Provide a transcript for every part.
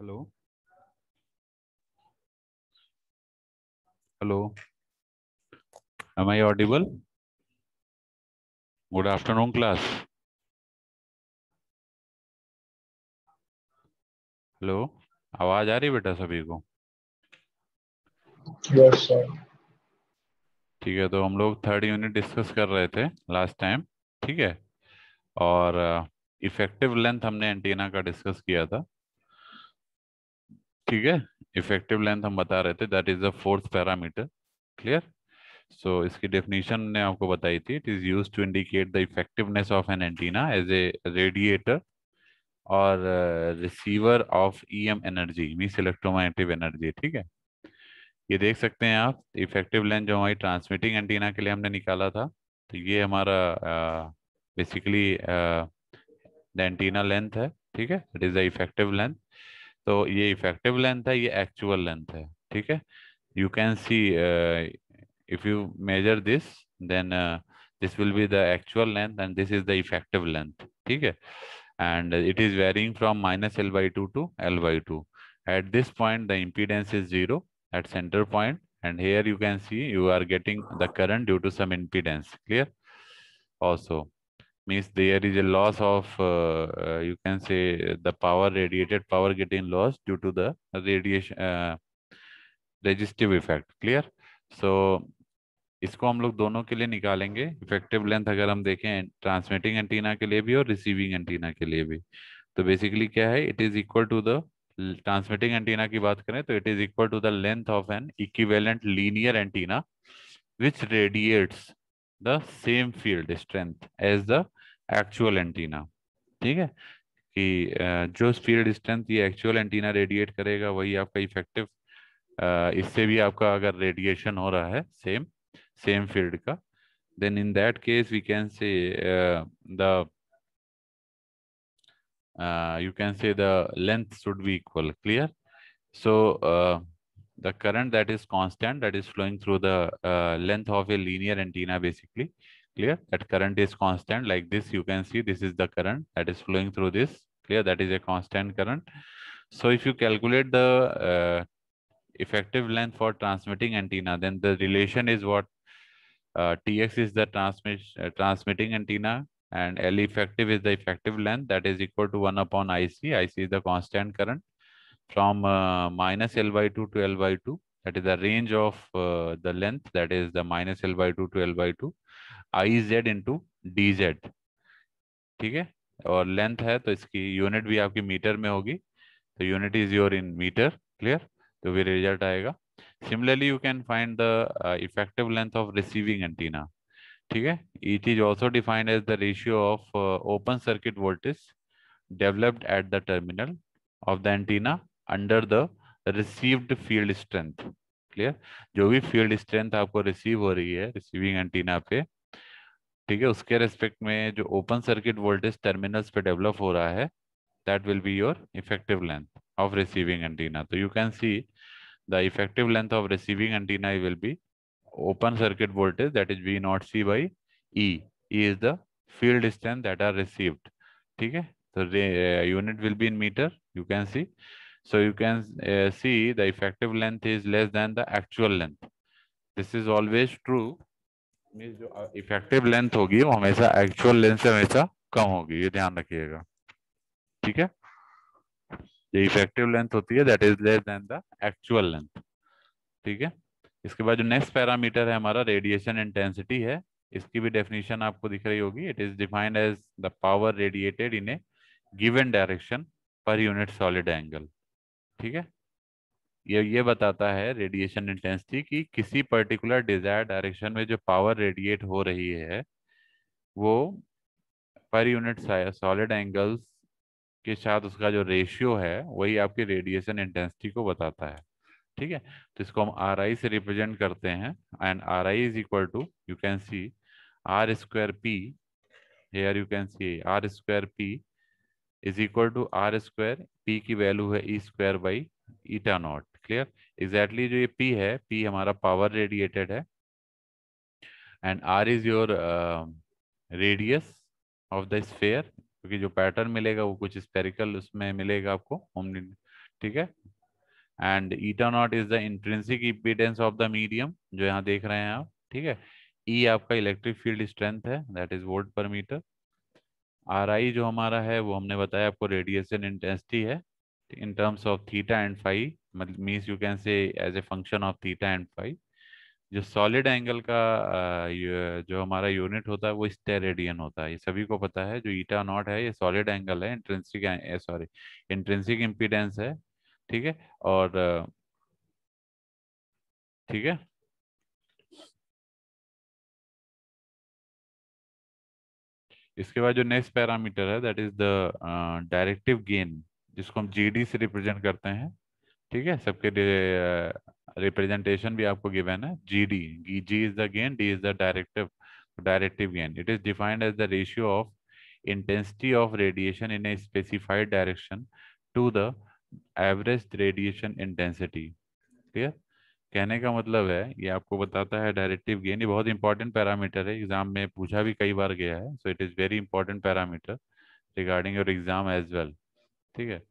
Hello. Hello. Am I audible? Good afternoon, class. Hello, आवाज आ रही है बेटा सभी को? Yes sir. ठीक है, तो हम लोग थर्ड यूनिट डिस्कस कर रहे थे लास्ट टाइम। ठीक है, और इफेक्टिव लेंथ हमने एंटीना का डिस्कस किया था। ठीक है, इफेक्टिव लेंथ हम बता रहे थे, that is the fourth parameter. Clear? So इसकी डेफिनेशन ने आपको बताई थी, it is used to indicate the effectiveness of an antenna as a radiator और receiver of EM energy, means electromagnetic energy. ठीक है, ये देख सकते हैं आप, इफेक्टिव लेंथ जो हमारी ट्रांसमिटिंग एंटीना के लिए हमने निकाला था, तो ये हमारा बेसिकली द एंटीना लेंथ है। ठीक है, it is the effective length. तो ये इफेक्टिव लेंथ है, ये एक्चुअल लेंथ है। ठीक है, you can see if you measure this, then this will be the actual length and this is the effective length. ठीक है, and it is varying from minus L by 2 to L by 2. At this point the impedance is 0 at center point, and here you can see you are getting the current due to some impedance. Clear? Also means there is a loss of you can say the power, radiated power getting lost due to the radiation resistive effect. Clear? So इसको हम लोग दोनों के लिए निकालेंगे effective length, अगर हम देखें ट्रांसमिटिंग एंटीना के लिए भी और रिसीविंग एंटीना के लिए भी। तो बेसिकली क्या है, it is equal to the, transmitting antenna की बात करें तो it is equal to the length of an equivalent linear antenna which radiates the same field strength as the actual antenna. ठीक है, कि जो फील्ड स्ट्रेंथ ये एक्चुअल एंटीना रेडिएट करेगा वही आपका इफेक्टिव, इससे भी आपका अगर रेडिएशन हो रहा है सेम सेम फील्ड का, then in that case we can say you can say the length should be equal. Clear? So the current that is constant, that is flowing through the length of a linear antenna basically. Clear? That current is constant, like this you can see this is the current that is flowing through this. Clear? That is a constant current. So if you calculate the effective length for transmitting antenna, then the relation is what, Tx is the transmitting antenna, and L effective is the effective length, that is equal to 1 upon IC. IC is the constant current from minus L by 2 to L by 2. That is the range of the length, that is the minus L by 2 to L by 2. IZ into DZ. ठीक है, और length है तो इसकी unit भी आपकी metre में होगी, तो unit is your in metre. Clear? तो फिर रिजल्ट आएगा। Similarly, you can find the effective length of receiving antenna. ठीक है, it is also defined as the ratio of open circuit voltage developed at the terminal of the antenna under the received field strength. Clear? जो भी field strength आपको receive हो रही है receiving antenna पे, ठीक है, उसके रेस्पेक्ट में जो ओपन सर्किट वोल्टेज टर्मिनल्स पे डेवलप हो रहा है, that will be your effective length of receiving antenna. So you can see the effective length of receiving antenna will be open circuit voltage, that is V naught C by E. E is the field strength that are received. ठीक है, so the unit will be in meter, you can see. So you can see the effective length is less than the actual length. This is always true, means जो effective length होगी वो हमेशा actual length से हमेशा कम होगी, ये ध्यान रखिएगा। ठीक है, जो इफेक्टिव लेंथ होती है that is less then the actual length. ठीक है, इसके बाद जो नेक्स्ट पैरामीटर है हमारा रेडिएशन इंटेंसिटी है। इसकी भी डेफिनेशन आपको दिख रही होगी, it is defined as the power radiated in a given direction per unit solid angle. ठीक है, ये बताता है रेडिएशन इंटेंसिटी की किसी पर्टिकुलर डिजायर डायरेक्शन में जो पावर रेडिएट हो रही है वो पर यूनिट सॉलिड एंगल्स के साथ उसका जो रेशियो है वही आपकी रेडिएशन इंटेंसिटी को बताता है। ठीक है, तो इसको हम आर आई से रिप्रेजेंट करते हैं, and R I is equal to, you can see R square P, here you can see R square P is equal to R square, P की वैल्यू है E square by eta naught. Clear? Exactly जो ये P है, P हमारा power radiated है, and R is your radius of the sphere, क्योंकि जो pattern मिलेगा वो कुछ स्पेरिकल उसमें मिलेगा आपको ठीक है। And eta not is the intrinsic impedance of the medium, जो यहाँ देख रहे हैं आप, ठीक है। ई आपका इलेक्ट्रिक फील्ड स्ट्रेंथ है, दैट इज वोल्ट पर मीटर। आर आई जो हमारा है वो हमने बताया आपको रेडिएशन इंटेंसिटी है in terms of theta and phi, मतलब means you can say as a function of theta and phi. जो सॉलिड एंगल का जो हमारा यूनिट होता है वो स्टेरेडियन होता है, ये सभी को पता है। जो ईटा नॉट है ये सॉलिड एंगल है, इंट्रिंसिक सॉरी इंट्रिंसिक इम्पीडेंस है, ठीक है। और ठीक है, इसके बाद जो नेक्स्ट पैरामीटर है that is the directive gain, जिसको हम जीडी से रिप्रेजेंट करते हैं, ठीक है। सबके रिप्रेजेंटेशन भी आपको गिवन है, GD, G is the gain, D is the directive gain. It is defined as the ratio of intensity of radiation in a specified direction to the average radiation intensity. Clear? कहने का मतलब है ये आपको बताता है directive gain, ये बहुत इंपॉर्टेंट पैरामीटर है, एग्जाम में पूछा भी कई बार गया है, so it is very important parameter regarding your exam as well, ठीक है।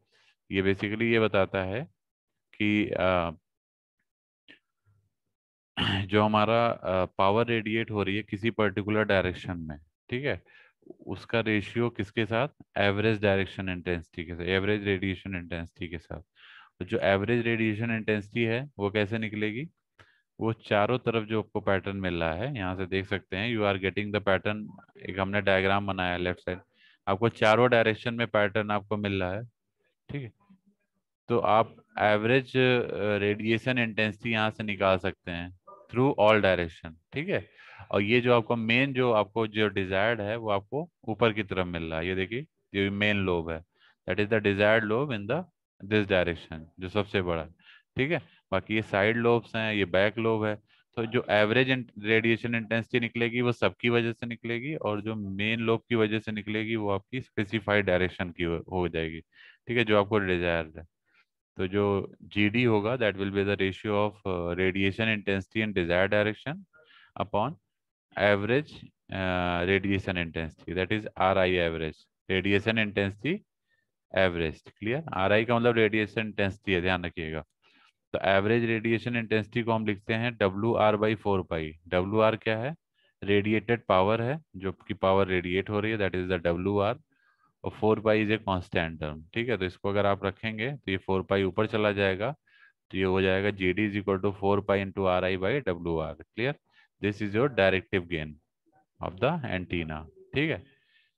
ये बेसिकली ये बताता है कि जो हमारा पावर रेडिएट हो रही है किसी पर्टिकुलर डायरेक्शन में, ठीक है, उसका रेशियो किसके साथ, एवरेज डायरेक्शन इंटेंसिटी के साथ, एवरेज रेडिएशन इंटेंसिटी के साथ। तो जो एवरेज रेडिएशन इंटेंसिटी है वो कैसे निकलेगी, वो चारों तरफ जो आपको पैटर्न मिल रहा है, यहाँ से देख सकते हैं, you are getting the pattern. एक हमने डायग्राम बनाया लेफ्ट साइड, आपको चारों डायरेक्शन में पैटर्न आपको मिल रहा है, ठीक है। तो आप एवरेज रेडिएशन इंटेंसिटी यहाँ से निकाल सकते हैं थ्रू ऑल डायरेक्शन, ठीक है। और ये जो आपको मेन जो आपको जो डिजायर्ड है वो आपको ऊपर की तरफ मिल रहा है, ये देखिए, ये मेन लोब है, that is the desired lobe in the this direction, जो सबसे बड़ा है, ठीक है। बाकी ये साइड लोब्स हैं, ये बैक लोब है। तो जो एवरेज रेडिएशन इंटेंसिटी निकलेगी वो सबकी वजह से निकलेगी, और जो मेन लोब की वजह से निकलेगी वो आपकी स्पेसिफाइड डायरेक्शन की हो जाएगी, ठीक है, जो आपको डिजायर्ड है। तो जो GD होगा that will be the ratio of radiation intensity in desired direction upon average radiation intensity, that is RI average, radiation intensity average. Clear? RI का मतलब रेडिएशन इंटेंसिटी है, ध्यान रखिएगा। तो एवरेज रेडिएशन इंटेंसिटी को हम लिखते हैं WR/4 पाई। WR क्या है, रेडिएटेड पावर है, जो की पावर रेडिएट हो रही है, दैट इज द WR। और 4 pi is a constant term, ठीक है। तो इसको अगर आप रखेंगे तो ये 4 पाई ऊपर चला जाएगा, तो ये हो जाएगा GD is equal to 4 pi into RI/WR। क्लियर? This is your directive gain of the antenna, ठीक है।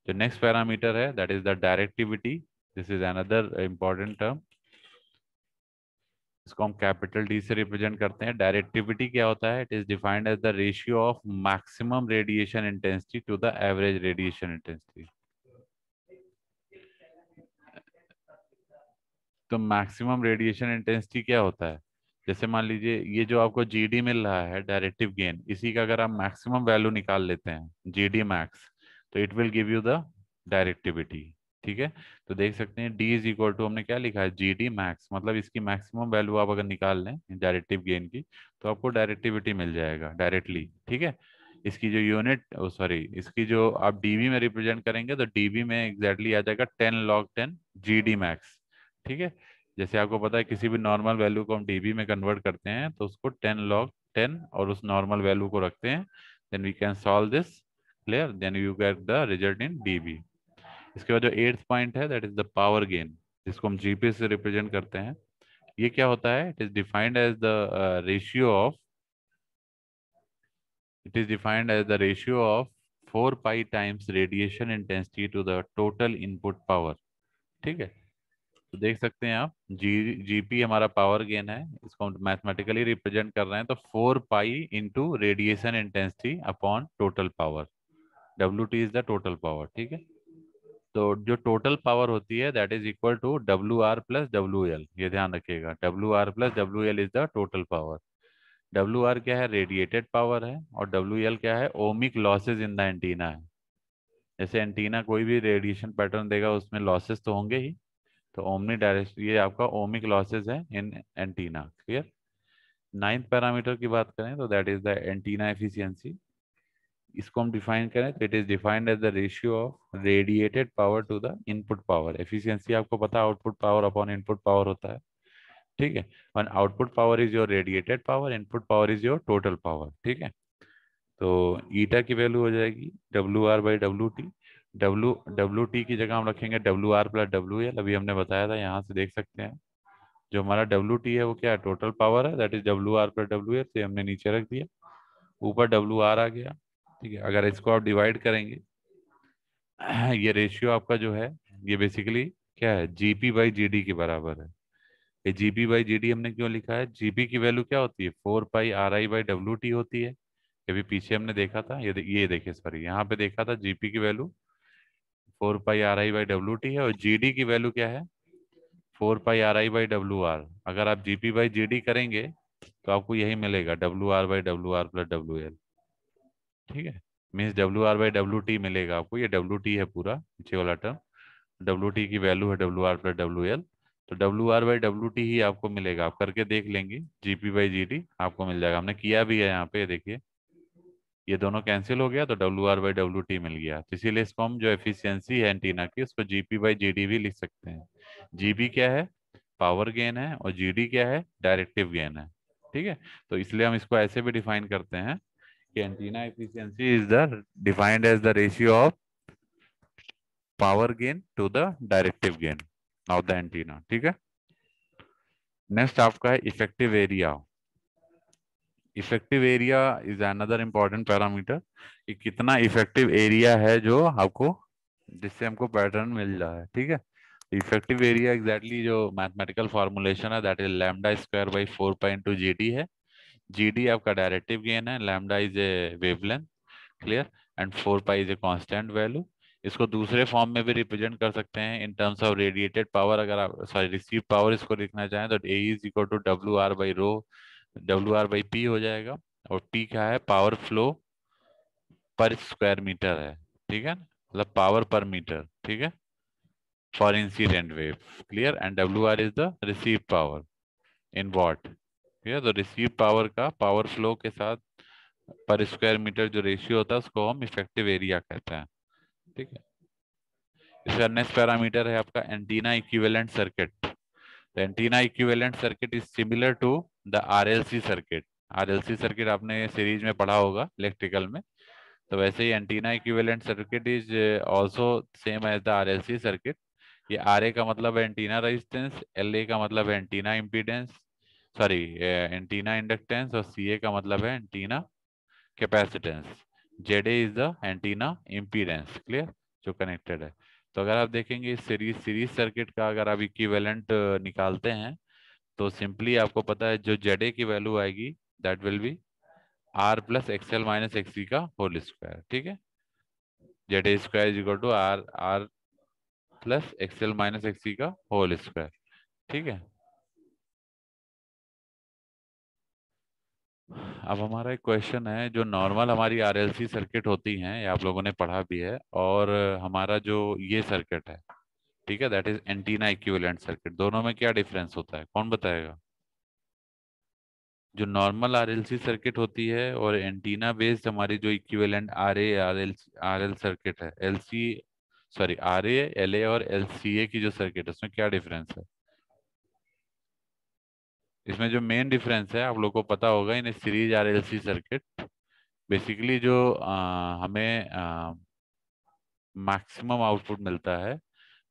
जो नेक्स्ट पैरामीटर है that is the directivity, this is another important term, इसको हम कैपिटल D से रिप्रेजेंट करते हैं। डायरेक्टिविटी क्या होता है, it is defined as the ratio of maximum radiation intensity to the average radiation intensity. तो मैक्सिमम रेडिएशन इंटेंसिटी क्या होता है, जैसे मान लीजिए ये जो आपको GD मिल रहा है डायरेक्टिव गेन, इसी का अगर आप मैक्सिमम वैल्यू निकाल लेते हैं GD मैक्स, तो it will give you the directivity, ठीक है। तो देख सकते हैं D इज इक्वल टू, हमने क्या लिखा है, GD मैक्स, मतलब इसकी मैक्सिमम वैल्यू आप अगर निकाल लें डायरेक्टिव गेन की, तो आपको डायरेक्टिविटी मिल जाएगा डायरेक्टली, ठीक है। इसकी जो यूनिट, सॉरी, इसकी जो आप डीबी में रिप्रेजेंट करेंगे तो डीबी में एग्जैक्टली आ जाएगा 10 log 10 GD मैक्स, ठीक है। जैसे आपको पता है किसी भी नॉर्मल वैल्यू को हम डीबी में कन्वर्ट करते हैं तो उसको 10 log 10 और उस नॉर्मल वैल्यू को रखते हैं, then we can solve this. Clear? Then you get the result in dB. इसके बाद जो 8th पॉइंट है that is the power gain, जिसको हम जीपी से रिप्रेजेंट करते हैं। ये क्या होता है, it is defined as the ratio of, it is defined as the ratio of 4 pi times radiation intensity to the total input power, ठीक है। तो देख सकते हैं आप, जीपी हमारा पावर गेन है, इसको हम मैथमेटिकली रिप्रेजेंट कर रहे हैं, तो 4 pi into radiation intensity upon total power, WT is the total power, ठीक है। तो जो टोटल पावर होती है that is equal to WR+WL, ये ध्यान रखिएगा, WR+WL is the total power. WR क्या है, रेडिएटेड पावर है, और WL क्या है, ohmic losses in the antenna है। जैसे एंटीना कोई भी रेडिएशन पैटर्न देगा उसमें लॉसेस तो होंगे ही, तो ओमनी डायरेक्ट, ये आपका ओमिक लॉसेज है इन एंटीना। क्लियर? 9th पैरामीटर की बात करें तो that is the antenna efficiency. इसको हम डिफाइन करें तो it is defined as the ratio of radiated power to the input power. Efficiency आपको पता है output power upon input power होता है, ठीक है। One output power is your radiated power, input power is your total power. ठीक है, तो ईटा की वैल्यू हो जाएगी W R by W T. W T की जगह हम रखेंगे W R plus W L. अभी हमने बताया था, यहाँ से देख सकते हैं जो हमारा डब्ल्यू टी है वो क्या है, टोटल पावर है, that is W R plus W L. से हमने नीचे रख दिया, ऊपर डब्ल्यू आर आ गया। ठीक है, अगर इसको आप डिवाइड करेंगे, ये रेशियो आपका जो है ये बेसिकली क्या है, जीपी बाई जीडी के बराबर है। ये जीपी बाई जीडी हमने क्यों लिखा है, जीपी की वैल्यू क्या होती है, 4 पाई RI बाई डब्ल्यू टी होती है। अभी पीछे हमने देखा था, ये देखिए सॉरी, यहाँ पे देखा था जीपी की value 4 pi RI by W T है, और जीडी की वैल्यू क्या है, 4 पाई RI बाई डब्ल्यू आर। अगर आप जीपी बाई जीडी करेंगे तो आपको यही मिलेगा, W R by W R plus W L. ठीक है, means W R by W T मिलेगा आपको, ये डब्ल्यू टी है पूरा नीचे वाला टर्म, डब्ल्यू टी की वैल्यू है W R plus W L. तो W R by W T ही आपको मिलेगा, आप करके देख लेंगे, जीपी बाई जी टी आपको मिल जाएगा। हमने किया भी है यहाँ पे, देखिए ये दोनों कैंसिल हो गया तो W R by W T मिल गया। तो इसीलिए इसको हम जो एफिशिएंसी है एंटीना की, उसको जीपी बाई जी डी भी लिख सकते हैं। जीबी क्या है, पावर गेन है, और जीडी क्या है, डायरेक्टिव गेन है। ठीक है, तो इसलिए हम इसको ऐसे भी डिफाइन करते हैं कि antenna efficiency is the defined as the ratio of power gain to the directive gain of the antenna. ठीक है, नेक्स्ट आपका है effective area. Effective area is another important parameter, कि कितना इफेक्टिव एरिया है जो आपको, जिससे हमको पैटर्न मिल रहा है। ठीक है, इफेक्टिव एरिया एग्जैक्टली जो मैथमेटिकल फॉर्मुलेशन है that is lambda square by 4 pi into G D है। जी डी आपका डायरेक्टिव गेन है, lambda is a wavelength, clear, and 4 pi is a constant value. इसको दूसरे फॉर्म में भी रिप्रेजेंट कर सकते हैं in terms of radiated power, अगर आप सॉरी रिसीव पावर इसको लिखना चाहें तो A is equal to W R by rho, W R by P हो जाएगा। और पी क्या है, power flow per square metre है। ठीक है, मतलब पावर पर मीटर। ठीक है, for incident wave, clear, and W R is the receive power in watt. ठीक है, तो रिसीव पावर का पावर फ्लो के साथ पर स्क्वायर मीटर जो रेशियो होता है उसको हम इफेक्टिव एरिया कहते हैं। ठीक है, इसका नेक्स्ट पैरामीटर है आपका एंटीना इक्विवेलेंट सर्किट। तो antenna equivalent circuit is similar to the RLC circuit. RLC circuit आपने सीरीज में पढ़ा होगा इलेक्ट्रिकल में, तो वैसे ही antenna equivalent circuit is also same as the RLC circuit. ये आर ए का मतलब है एंटीना रेजिस्टेंस, एल ए का मतलब है antenna impedance, sorry antenna inductance, और सी ए का मतलब है antenna capacitance, Z A is the antenna impedance, clear, जो कनेक्टेड है। तो अगर आप देखेंगे सीरीज सर्किट का अगर आप इक्विवेलेंट निकालते हैं तो सिंपली आपको पता है जो जेड ए की वैल्यू आएगी that will be R plus XL minus XC का होल स्क्वायर। ठीक है, Z A square is equal to R R plus XL minus XC का होल स्क्वायर। ठीक है, अब हमारा एक क्वेश्चन है, जो नॉर्मल हमारी आरएलसी सर्किट होती हैं, ये आप लोगों ने पढ़ा भी है, और हमारा जो ये सर्किट है, ठीक है, that is antenna equivalent circuit, दोनों में क्या डिफरेंस होता है, कौन बताएगा। जो नॉर्मल आरएलसी सर्किट होती है और एंटीना बेस्ड हमारी जो इक्विवेलेंट आरएल सर्किट है, LC sorry R A L A और एल सी ए की जो सर्किट है उसमें क्या डिफरेंस है। इसमें जो मेन डिफरेंस है आप लोग को पता होगा, in series RLC circuit basically जो हमें मैक्सिमम आउटपुट मिलता है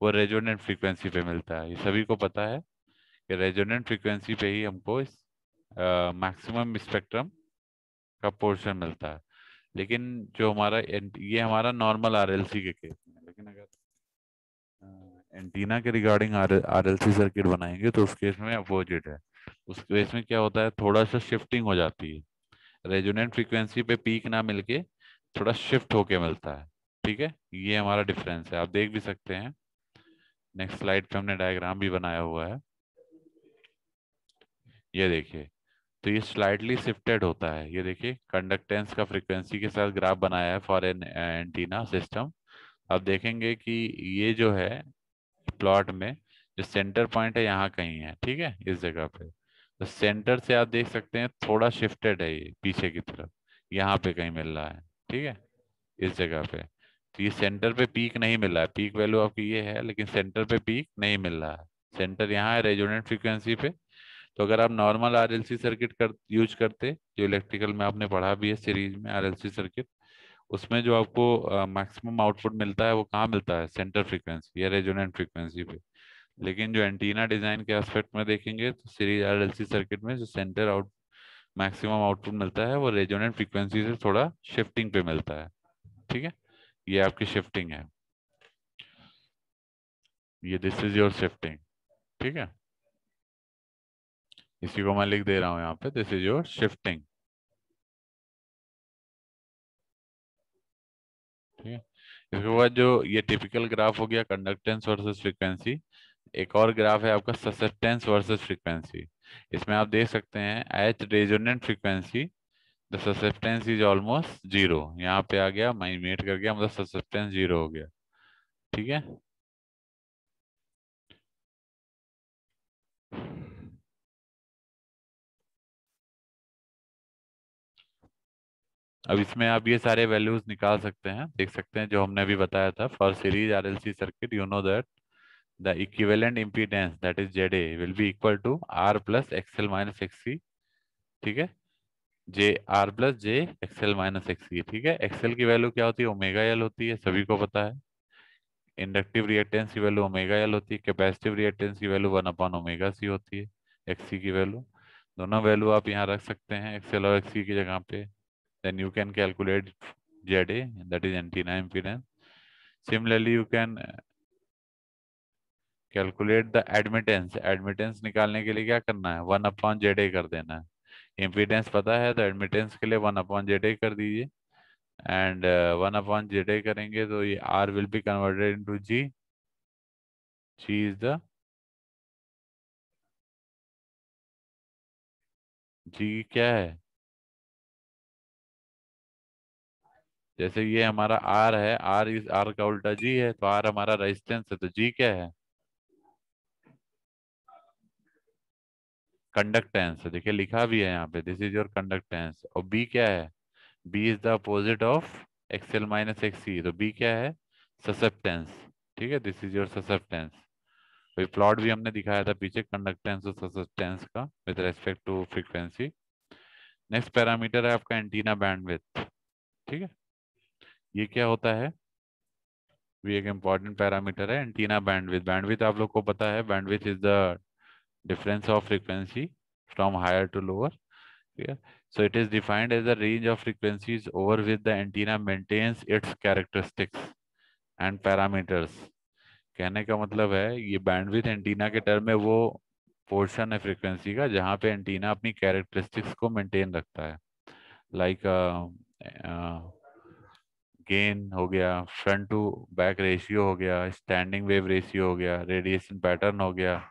वो रेजोनेंट फ्रीक्वेंसी पे मिलता है। ये सभी को पता है कि रेजोनेंट फ्रीक्वेंसी पे ही हमको इस मैक्सिमम स्पेक्ट्रम का पोर्शन मिलता है। लेकिन जो हमारा ये हमारा नॉर्मल आरएलसी के केस में, लेकिन अगर एंटीना के रिगार्डिंग आरएलसी सर्किट बनाएंगे तो उस केस में अपोजिट है। उस केस में क्या होता है, थोड़ा सा शिफ्टिंग हो जाती है, रेजोनेंट फ्रीक्वेंसी पे पीक ना मिलके थोड़ा शिफ्ट होके मिलता है। ठीक है, ये हमारा डिफरेंस है, आप देख भी सकते हैं, नेक्स्ट स्लाइड पे हमने डायग्राम भी बनाया हुआ है, ये देखिए। तो ये स्लाइटली शिफ्टेड होता है, ये देखिए कंडक्टेंस का फ्रीक्वेंसी के साथ ग्राफ बनाया है फॉर एन एंटीना सिस्टम। आप देखेंगे कि ये जो है प्लॉट में जो सेंटर पॉइंट है यहाँ कहीं है, ठीक है, इस जगह पे, तो सेंटर से आप देख सकते हैं थोड़ा शिफ्टेड है ये पीछे की तरफ, यहाँ पे कहीं मिल रहा है। ठीक है, इस जगह पे, तो ये सेंटर पे पीक नहीं मिल रहा है, पीक वैल्यू आपकी ये है लेकिन सेंटर पे पीक नहीं मिल रहा है, सेंटर यहाँ है रेजोनेंट फ्रीक्वेंसी पे, तो अगर आप नॉर्मल आरएलसी सर्किट यूज करते, जो इलेक्ट्रिकल में आपने पढ़ा भी है सीरीज में आरएलसी सर्किट, उसमें जो आपको मैक्सिमम आउटपुट मिलता है वो कहाँ मिलता है, सेंटर फ्रीक्वेंसी या रेजोनेंट फ्रीक्वेंसी पे। लेकिन जो एंटीना डिजाइन के एस्पेक्ट में देखेंगे तो सीरीज आरएलसी सर्किट में जो सेंटर आउट मैक्सिमम आउटपुट मिलता है वो रेजोनेंट फ्रीक्वेंसी से थोड़ा शिफ्टिंग पे मिलता है। ठीक है, ये आपकी शिफ्टिंग है, ये दिस इज योर शिफ्टिंग। ठीक है, इसी को मैं लिख दे रहा हूँ यहाँ पे, दिस इज योर शिफ्टिंग। ठीक है, इसके बाद जो ये टिपिकल ग्राफ हो गया कंडक्टेंस वर्सेस फ्रीक्वेंसी, एक और ग्राफ है आपका ससेप्टेंस वर्सेस फ्रीक्वेंसी। इसमें आप देख सकते हैं H resonant frequency, the susceptance is almost zero. यहाँ पे आ गया माइमेट कर गया, मतलब ससेप्टेंस जीरो हो गया। ठीक है, अब इसमें आप ये सारे वैल्यूज निकाल सकते हैं, देख सकते हैं जो हमने अभी बताया था for series RLC circuit, you know that the equivalent impedance that is Z A will be equal to R plus XL minus XC. ठीक है, J R plus J XL minus XC. ठीक है, एक्सएल की value क्या होती है, omega L होती है, सभी को पता है। इंडक्टिव रिएक्टेंस की वैल्यू ओमेगा एल होती है, कैपेसिटिव रिएक्टेंस की वैल्यू 1/ओमेगा सी होती है, एक्ससी की वैल्यू। दोनों वैल्यू आप यहाँ रख सकते हैं एक्सएल और एक्ससी की जगह पे। then you can calculate ZA, that is antenna impedance. Similarly you can calculate the admittance। admittance निकालने के लिए क्या करना है, 1/ZA कर देना है। impedance पता है तो admittance के लिए 1/ZA कर दीजिए, एंड 1/ZA करेंगे तो ये R will be converted into G। G is the, G क्या है, जैसे ये हमारा R है, R इस R का उल्टा G है, तो R हमारा रेजिस्टेंस है, तो G क्या है, कंडक्टेंस। देखिए लिखा भी है यहाँ पे, दिस इज योर कंडक्टेंस। और बी क्या है, B is the opposite of XL minus XC, तो बी क्या है, ससेप्टेंस। ठीक है, दिस इज योर ससेप्टेंस। तो प्लॉट भी हमने दिखाया था पीछे कंडक्टेंस और ससेप्टेंस का with respect to frequency. Next parameter है आपका एंटीना बैंडविड्थ। ठीक है, ये क्या होता है, ये एक इंपॉर्टेंट पैरामीटर है एंटीना बैंडविड्थ। बैंडविड्थ आप लोग को पता है, bandwidth is the difference of frequency from higher to lower। Yeah. So it is defined as a range of frequencies over which the antenna maintains its characteristics and parameters। कहने का मतलब है ये बैंडविड्थ एंटीना के term में वो portion है frequency का जहाँ पे एंटीना अपनी कैरेक्टरिस्टिक्स को मेंटेन रखता है। लाइक गेन हो गया, फ्रंट टू बैक रेशियो हो गया, स्टैंडिंग वेव रेशियो हो गया, रेडिएशन पैटर्न हो गया,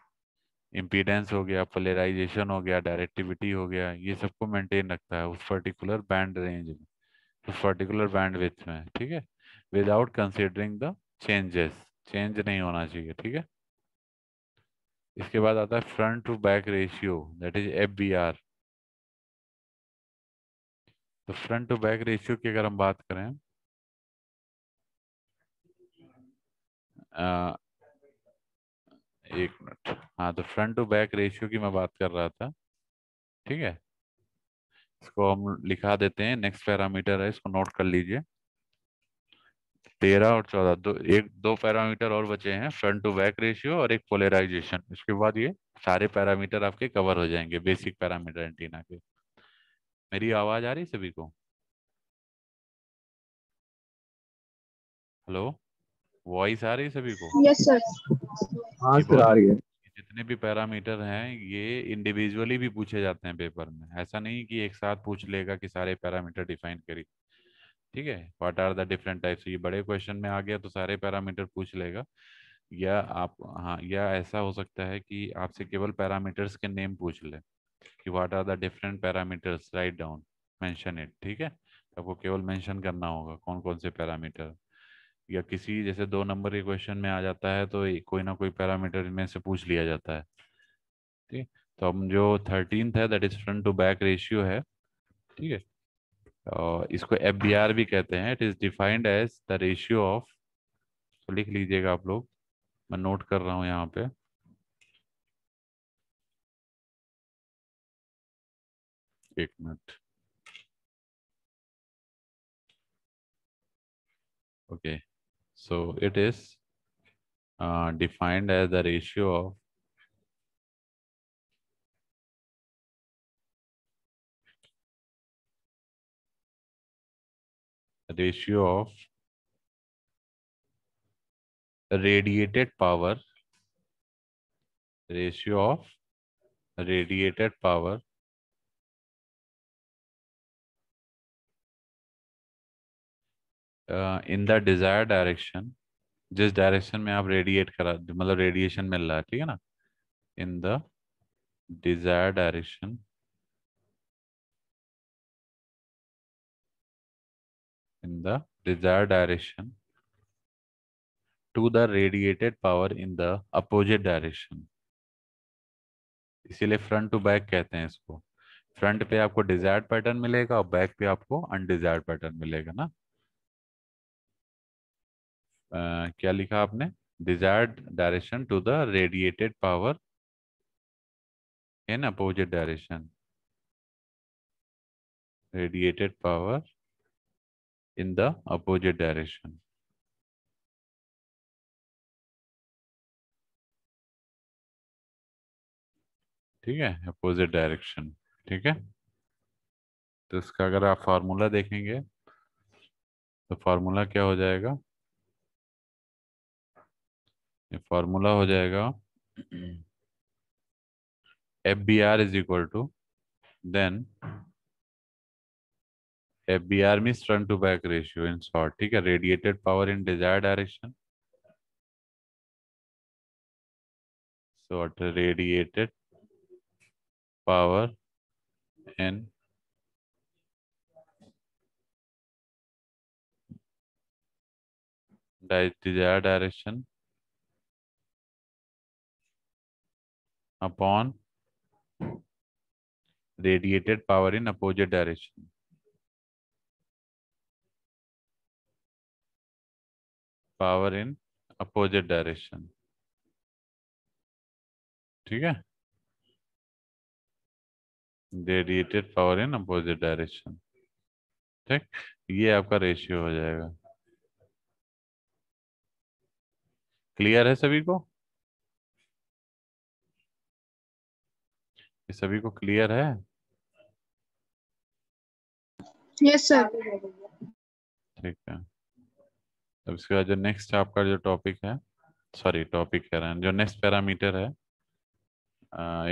इम्पीडेंस हो गया, पोलराइजेशन हो गया, डायरेक्टिविटी हो गया, ये सबको मेंटेन रखता है उस पर्टिकुलर बैंड रेंज में, उस पर्टिकुलर बैंड विड्थ में। ठीक है, without considering the changes, change नहीं होना चाहिए। ठीक है, इसके बाद आता है front to back ratio, that is FBR। तो फ्रंट टू बैक रेशियो की अगर हम बात करें, अ, एक मिनट, हाँ, तो फ्रंट टू बैक रेशियो की मैं बात कर रहा था। ठीक है, इसको हम लिखा देते हैं, नेक्स्ट पैरामीटर है, इसको नोट कर लीजिए। 13 और 14, दो पैरामीटर और बचे हैं, फ्रंट टू बैक रेशियो और एक पोलराइजेशन। इसके बाद ये सारे पैरामीटर आपके कवर हो जाएंगे, बेसिक पैरामीटर एंटीना के। मेरी आवाज आ रही है सभी को, हेलो, वॉइस आ रही है सभी को। Yes sir. हाँ ये सर, बहुत, आ रही है। जितने भी पैरामीटर हैं ये इंडिविजुअली भी पूछे जाते हैं पेपर में, ऐसा नहीं कि एक साथ पूछ लेगा कि सारे पैरामीटर डिफाइन करिए। ठीक है, what are the different types, ये बड़े क्वेश्चन में आ गया तो सारे पैरामीटर पूछ लेगा। या आप, हाँ, या ऐसा हो सकता है कि आपसे केवल पैरामीटर्स के नेम पूछ ले कि what are the different parameters, write down, mention it. ठीक है, तो आपको केवल मेंशन करना होगा कौन कौन से पैरामीटर। या किसी जैसे 2 नंबर के क्वेश्चन में आ जाता है तो कोई ना कोई पैरामीटर में से पूछ लिया जाता है। ठीक है, तो हम जो 13th है that is front to back ratio है। ठीक है, और इसको FBR भी कहते हैं। It is defined as the ratio of, तो लिख लीजिएगा आप लोग, मैं नोट कर रहा हूँ यहाँ पे। एक minute. Okay, so it is defined as the ratio of radiated power, ratio of radiated power in the desired direction. जिस डायरेक्शन में आप रेडिएट करा मतलब रेडिएशन मिल रहा है, ठीक है ना, in the desired direction, in the desired direction to the radiated power in the opposite direction. इसीलिए फ्रंट टू बैक कहते हैं इसको. फ्रंट पे आपको डिजायर्ड पैटर्न मिलेगा और बैक पे आपको अनडिजायर्ड पैटर्न मिलेगा ना. क्या लिखा आपने? Desired direction to the radiated power in opposite direction, radiated power in the opposite direction. ठीक है, अपोजिट डायरेक्शन. ठीक है, तो इसका अगर आप फार्मूला देखेंगे तो फार्मूला क्या हो जाएगा? ये फार्मूला हो जाएगा F B R is equal to, then F B R means front to back ratio in short. ठीक है, radiated power in desired direction, short radiated power in desired direction upon radiated power in opposite direction. Power in opposite direction. ठीक है, radiated power in opposite direction. ठीक, ये आपका ratio हो जाएगा. Clear है सभी को? ये सभी को क्लियर है? Yes sir. ठीक है, अब इसके बाद जो नेक्स्ट आपका जो टॉपिक है, सॉरी टॉपिक कह रहे हैं, जो नेक्स्ट पैरामीटर है,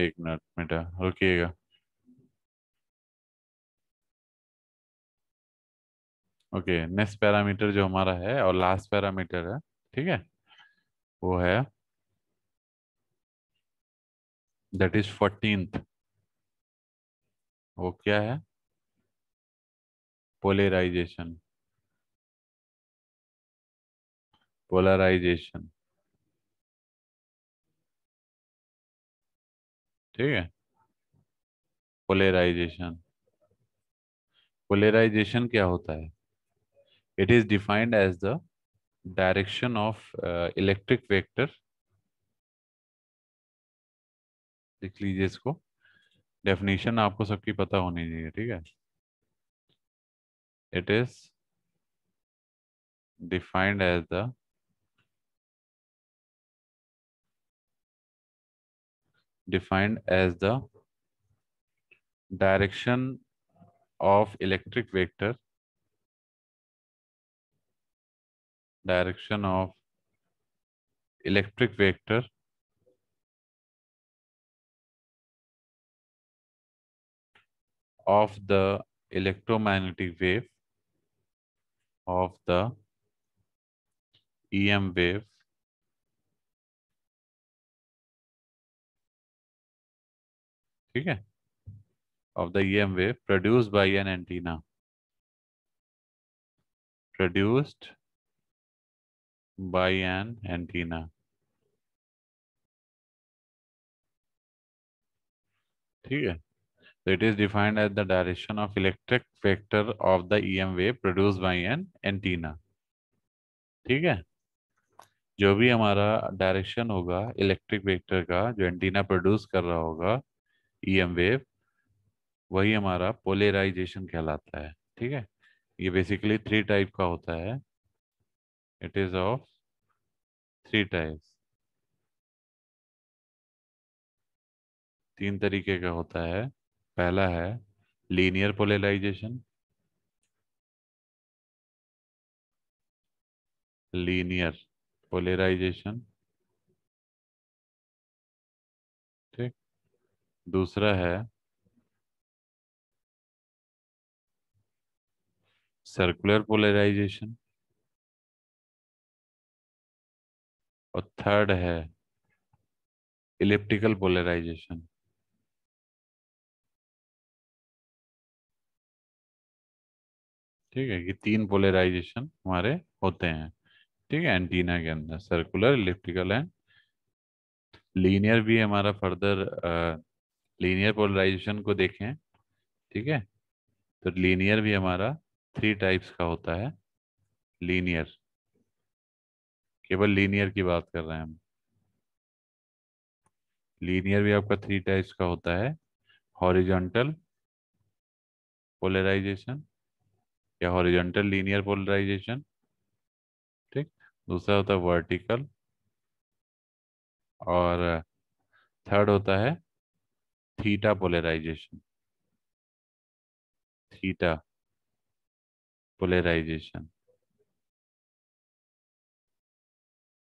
एक मिनट बेटा रुकिएगा. ओके, नेक्स्ट पैरामीटर जो हमारा है और लास्ट पैरामीटर है, ठीक है, वो है दैट इज 14th. वो क्या है? पोलराइजेशन. पोलराइजेशन. ठीक है, पोलराइजेशन. पोलराइजेशन क्या होता है? It is defined as the direction of electric vector. लिख लीजिए इसको, डेफिनेशन आपको सबकी पता होनी चाहिए. ठीक है, it is defined as the direction of electric vector, direction of electric vector of the electromagnetic wave, of the EM wave ठीक है, of the EM wave produced by an antenna, produced by an antenna. ठीक है, so it is defined as the direction of electric vector of the EM wave produced by an antenna. ठीक है, जो भी हमारा direction होगा electric vector का जो एंटीना प्रोड्यूस कर रहा होगा ईएम वेव, वही हमारा पोलराइजेशन कहलाता है। ठीक है, ये बेसिकली 3 टाइप का होता है। इट इज ऑफ 3 टाइप्स, 3 तरीके का होता है। पहला है लीनियर पोलराइजेशन, लीनियर पोलराइजेशन। ठीक। दूसरा है सर्कुलर पोलराइजेशन, और थर्ड है इलिप्टिकल पोलराइजेशन। ठीक है, ये 3 पोलराइजेशन हमारे होते हैं। ठीक है, एंटीना के अंदर सर्कुलर, इलिप्टिकल एंड लीनियर भी हमारा फर्दर। लीनियर पोलराइजेशन को देखें, ठीक है, तो लीनियर भी हमारा 3 टाइप्स का होता है। लीनियर, केवल लीनियर की बात कर रहे हैं हम। लीनियर भी आपका 3 टाइप्स का होता है। हॉरिजॉन्टल पोलराइजेशन या हॉरिजॉन्टल लीनियर पोलराइजेशन। ठीक। दूसरा होता है वर्टिकल, और थर्ड होता है थीटा पोलराइजेशन, थीटा पोलराइजेशन।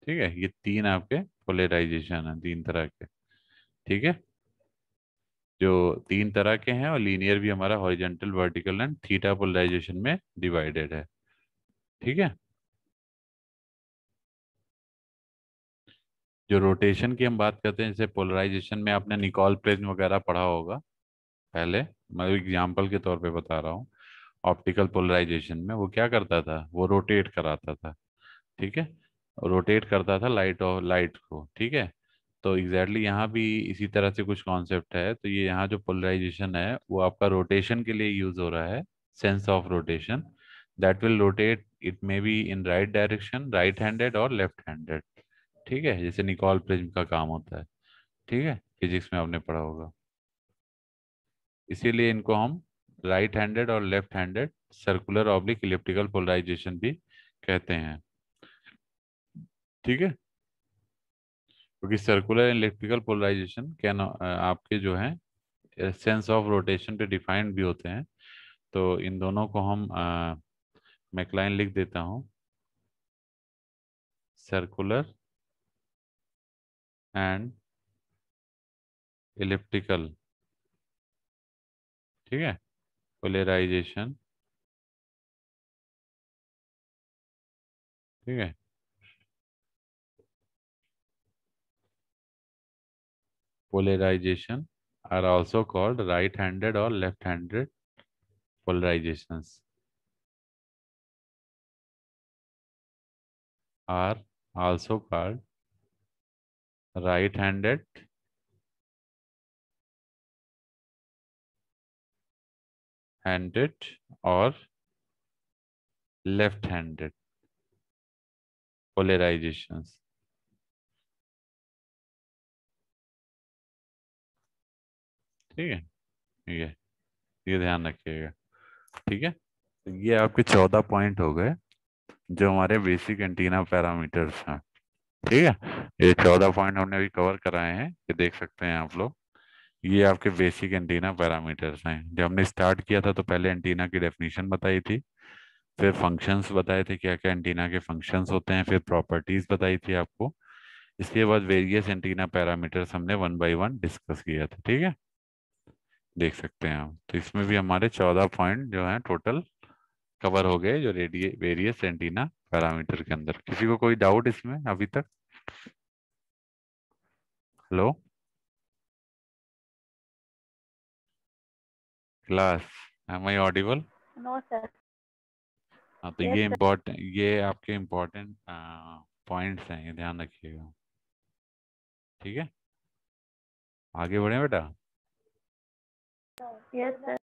ठीक है, ये 3 आपके पोलराइजेशन है, 3 तरह के। ठीक है, जो 3 तरह के हैं, और लीनियर भी हमारा horizontal, vertical and theta polarization में डिवाइडेड है। ठीक है, जो रोटेशन की हम बात करते हैं, जैसे पोलराइजेशन में आपने निकोल प्रिज्म वगैरह पढ़ा होगा पहले। मैं एग्जाम्पल के तौर पे बता रहा हूँ। ऑप्टिकल पोलराइजेशन में वो क्या करता था, वो रोटेट कराता था। ठीक है, रोटेट करता था लाइट और लाइट को। ठीक है, तो एग्जैक्टली यहाँ भी इसी तरह से कुछ कॉन्सेप्ट है। तो ये यहाँ जो पोलराइजेशन है वो आपका रोटेशन के लिए यूज हो रहा है। Sense of rotation, that will rotate, it may be in right direction, right handed और लेफ्ट हैंडेड। ठीक है, जैसे निकोल प्रिज्म का काम होता है। ठीक है, फिजिक्स में आपने पढ़ा होगा। इसीलिए इनको हम राइट हैंडेड और left handed circular oblique elliptical polarization भी कहते हैं। ठीक है, क्योंकि सर्कुलर इलेक्ट्रिकल पोलराइजेशन कैन आपके जो है सेंस ऑफ रोटेशन पे डिफाइंड भी होते हैं। तो इन दोनों को हम मैं एक लाइन लिख देता हूँ, सर्कुलर एंड इलिप्टिकल। ठीक है, पोलराइजेशन। ठीक है, polarization are also called right handed और left handed polarizations are also called right handed handed or left handed polarizations। ठीक है, ये ध्यान रखिएगा। ठीक है, तो ये आपके 14 पॉइंट हो गए जो हमारे बेसिक एंटीना पैरामीटर्स हैं। ठीक है, ये 14 पॉइंट हमने अभी कवर कराए हैं, ये देख सकते हैं आप लोग। ये आपके बेसिक एंटीना पैरामीटर्स हैं। जब हमने स्टार्ट किया था तो पहले एंटीना की डेफिनेशन बताई थी, फिर फंक्शंस बताए थे, क्या क्या एंटीना के फंक्शंस होते हैं, फिर प्रॉपर्टीज बताई थी आपको। इसके बाद वेरियस एंटीना पैरामीटर्स हमने 1 बाय 1 डिस्कस किया था। ठीक है, देख सकते हैं आप। तो इसमें भी हमारे 14 पॉइंट जो हैं टोटल कवर हो गए, जो रेडिय वेरियस एंटीना पैरामीटर के अंदर। किसी को कोई डाउट इसमें अभी तक? Hello class, am I audible? No sir. हाँ, तो यस ये सर। इम्पोर्टेंट, ये आपके इम्पोर्टेंट पॉइंट्स हैं, ये ध्यान रखिएगा। ठीक है, आगे बढ़े बेटा। Yes sir.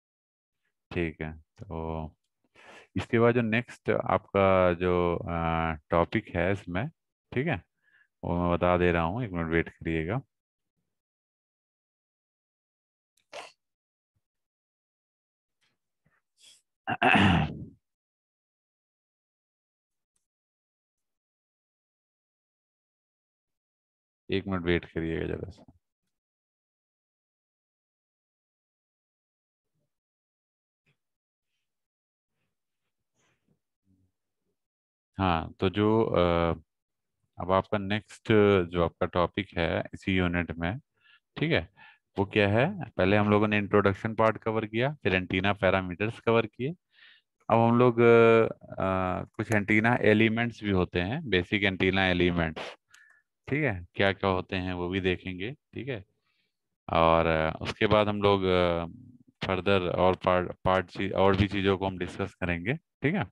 ठीक है, तो इसके बाद जो नेक्स्ट आपका जो टॉपिक है इसमें, ठीक है, वो मैं बता दे रहा हूँ, 1 मिनट वेट करिएगा। एक मिनट वेट करिएगा जरा सा। हाँ, तो जो अब आपका नेक्स्ट जो आपका टॉपिक है इसी यूनिट में, ठीक है, वो क्या है? पहले हम लोगों ने इंट्रोडक्शन पार्ट कवर किया, फिर एंटीना पैरामीटर्स कवर किए। अब हम लोग कुछ एंटीना एलिमेंट्स भी होते हैं, बेसिक एंटीना एलिमेंट्स, ठीक है, क्या क्या होते हैं वो भी देखेंगे, ठीक है। और उसके बाद हम लोग फर्दर और और भी चीज़ों को हम डिस्कस करेंगे, ठीक है,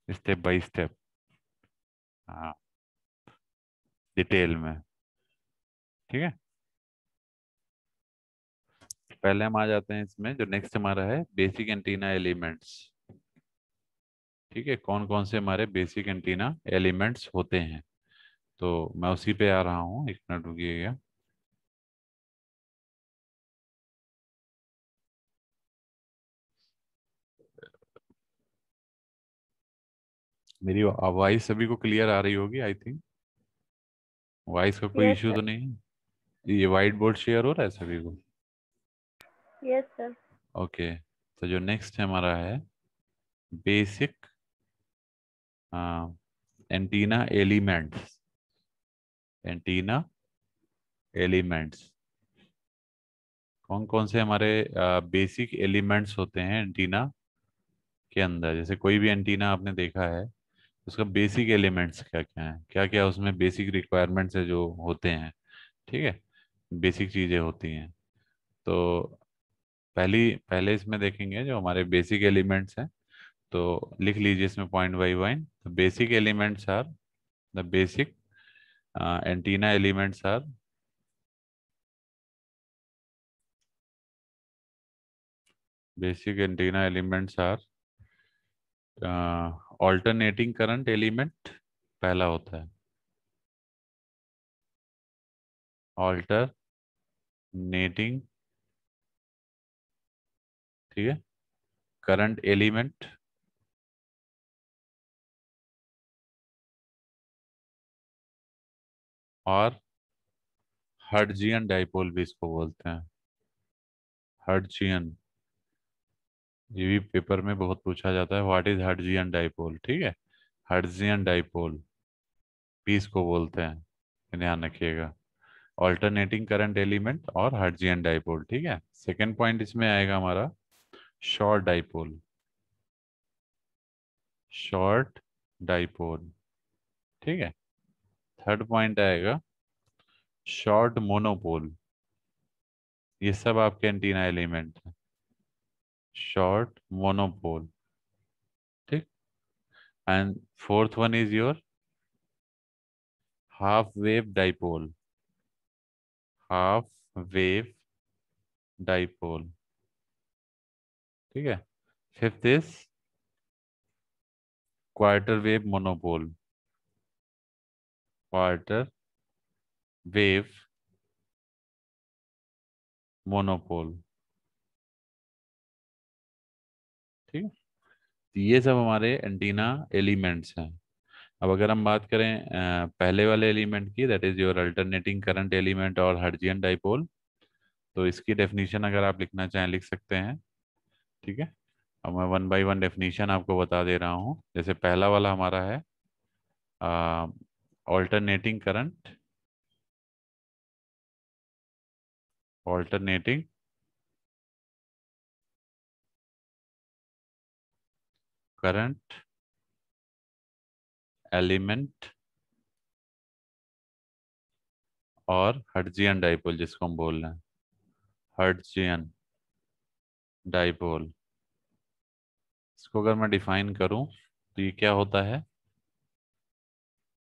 स्टेप बाय स्टेप, हाँ, डिटेल में, ठीक है। पहले हम आ जाते हैं इसमें, जो नेक्स्ट हमारा है बेसिक एंटीना एलिमेंट्स, ठीक है, कौन कौन से हमारे बेसिक एंटीना एलिमेंट्स होते हैं। तो मैं उसी पे आ रहा हूँ, एक मिनट रुकिएगा। मेरी वॉइस सभी को क्लियर आ रही होगी आई थिंक, वॉइस का कोई यस इश्यू सर। तो नहीं है? ये वाइट बोर्ड शेयर हो रहा है सभी को? Yes sir. ओके, तो जो नेक्स्ट हमारा है basic antenna elements, antenna elements, कौन कौन से हमारे बेसिक एलिमेंट्स होते हैं एंटीना के अंदर। जैसे कोई भी एंटीना आपने देखा है, उसका बेसिक एलिमेंट्स क्या क्या है, क्या क्या उसमें बेसिक रिक्वायरमेंट्स है जो होते हैं, ठीक है, बेसिक चीज़ें होती हैं। तो पहले इसमें देखेंगे जो हमारे बेसिक एलिमेंट्स हैं, तो लिख लीजिए इसमें point by point. Basic elements are the basic antenna elements are basic antenna elements are alternating current element पहला होता है, ऑल्टरनेटिंग, ठीक है, करंट एलिमेंट, और हर्ट्जियन डाइपोल भी इसको बोलते हैं, हर्ट्जियन। ये भी पेपर में बहुत पूछा जाता है, व्हाट इज हर्ट्जियन डाइपोल, ठीक है, हर्ट्जियन डाइपोल भी इसको बोलते हैं, ध्यान रखिएगा, ऑल्टरनेटिंग करंट एलिमेंट और हर्ट्जियन डाइपोल, ठीक है। सेकेंड पॉइंट इसमें आएगा हमारा शॉर्ट डाइपोल, शॉर्ट डाइपोल, ठीक है। थर्ड पॉइंट आएगा शॉर्ट मोनोपोल, ये सब आपके एंटीना एलिमेंट है, शॉर्ट मोनोपोल, ठीक। And fourth one is your half wave dipole, half wave dipole, ठीक है। Fifth is quarter wave monopole, quarter wave monopole, ठीक है। तो ये सब हमारे एंटीना एलिमेंट्स हैं। अब अगर हम बात करें पहले वाले एलिमेंट की, that is your alternating current element और हर्ट्जियन डाइपोल, तो इसकी डेफिनेशन अगर आप लिखना चाहें लिख सकते हैं, ठीक है। अब मैं वन बाय वन डेफिनेशन आपको बता दे रहा हूँ। जैसे पहला वाला हमारा है alternating current, alternating current element और हर्ट्जियन डाइपोल, जिसको हम बोल रहे हैं हर्ट्जियन डाइपोल। इसको अगर मैं डिफाइन करूं तो ये क्या होता है,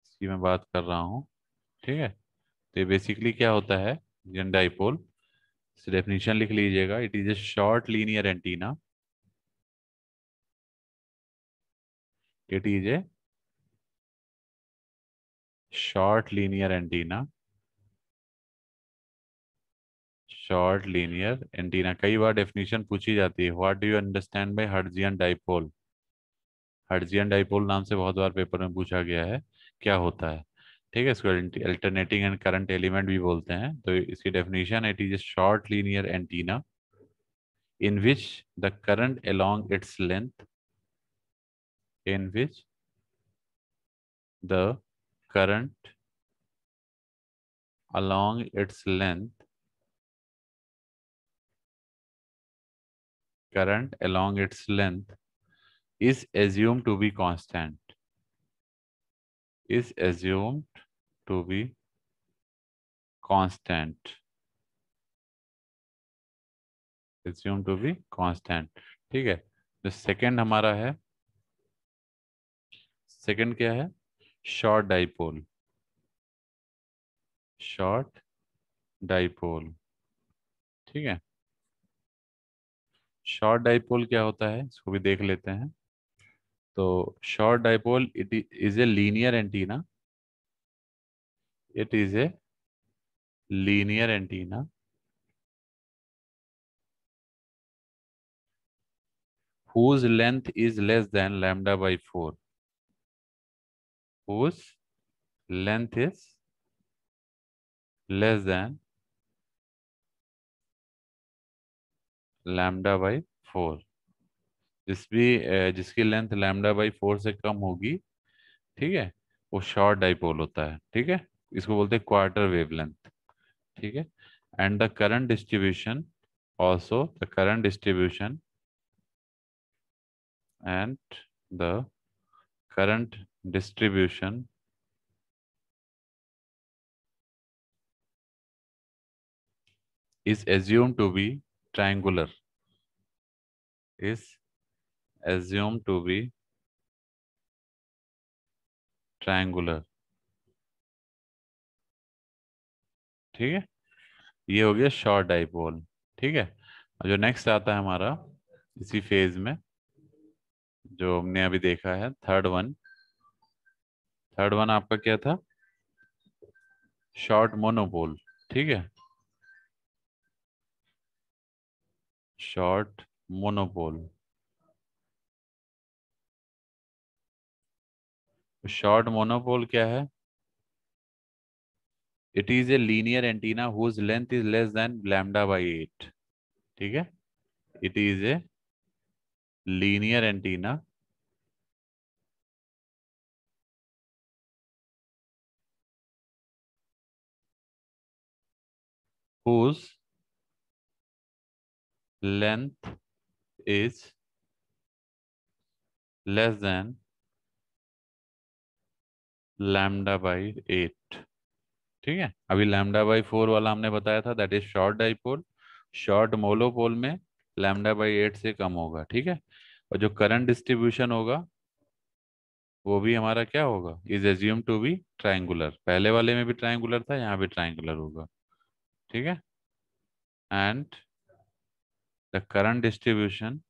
इसकी मैं बात कर रहा हूँ, ठीक है। तो ये बेसिकली क्या होता है, हर्ट्जियन डाइपोल, डेफिनेशन लिख लीजिएगा, it is A short linear antenna, it is A short linear antenna, short linear antenna. कई बार डेफिनेशन पूछी जाती है, what do you understand by Hertzian dipole, Hertzian dipole नाम से बहुत बार पेपर में पूछा गया है, क्या होता है, ठीक है। इसको अल्टरनेटिंग एंड करंट एलिमेंट भी बोलते हैं। तो इसकी definition, it is A short linear antenna in which the current along its length in which the current along its length is assumed to be constant, is assumed to be constant, assumed to be constant, ठीक है। तो second हमारा है, second क्या है, short dipole, short dipole, ठीक है। Short dipole क्या होता है, इसको भी देख लेते हैं। तो short dipole, it is a linear antenna, it is a linear antenna whose length is less than lambda by 4, whose length is less than lambda by 4, जिसकी लेंथ लैम्डा बाई 4 से कम होगी, ठीक है, वो शॉर्ट डाइपोल होता है, ठीक है। इसको बोलते हैं क्वार्टर वेवलेंथ, ठीक है। And the current distribution, also the current distribution and the current distribution is assumed to be triangular, is assumed to be triangular, ठीक है। ये हो गया शॉर्ट डाइपोल, ठीक है। और जो नेक्स्ट आता है हमारा इसी फेज में, जो हमने अभी देखा है, थर्ड वन, थर्ड वन आपका क्या था, शॉर्ट मोनोपोल, ठीक है, शॉर्ट मोनोपोल। शॉर्ट मोनोपोल क्या है, it is a linear antenna whose length is less than lambda by 8, ठीक है। It is a linear antenna whose length is less than lambda by 8, ठीक है। अभी लैम्डा बाई 4 वाला हमने बताया था, that is short dipole. Short monopole में लैम्डा बाई 8 से कम होगा, ठीक है। और जो करंट डिस्ट्रीब्यूशन होगा वो भी हमारा क्या होगा, is assume to be triangular. पहले वाले में भी ट्राइंगुलर था, यहाँ भी ट्राइंगुलर होगा, ठीक है। And the current distribution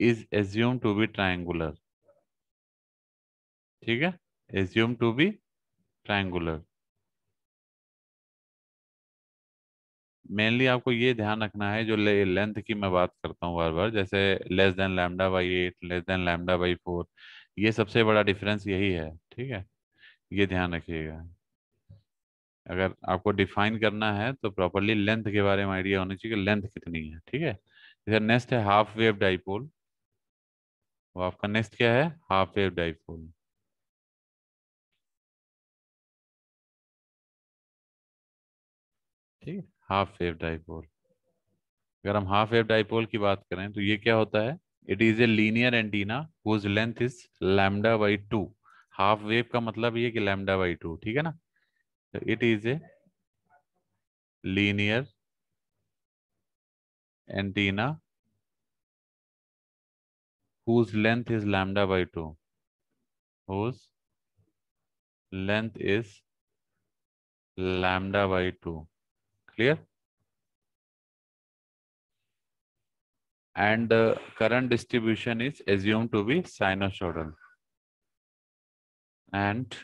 is assume to be triangular, ठीक है, assume to be triangular. Mainly आपको ये ध्यान रखना है, जो लेंथ की मैं बात करता हूँ बार बार, जैसे less than lambda by 8, less than lambda by 4, ये सबसे बड़ा डिफरेंस यही है, ठीक है। ये ध्यान रखिएगा। अगर आपको डिफाइन करना है तो प्रॉपरली लेंथ के बारे में आइडिया होना चाहिए कि लेंथ कितनी है, ठीक है। इधर नेक्स्ट है हाफ वेव डाइपोल। वो आपका नेक्स्ट क्या है, हाफ वेव डाइपोल, ठीक है, हाफ वेव डाइपोल। अगर हम हाफ वेव डाइपोल की बात करें तो ये क्या होता है, it is a linear antenna whose length is lambda by 2। Half wave का मतलब ये कि लैम्डा बाई 2, ठीक है ना। तो it is a linear antenna whose length is lambda by 2, whose length is lambda by 2, clear. And the current distribution is assumed to be sinusoidal, and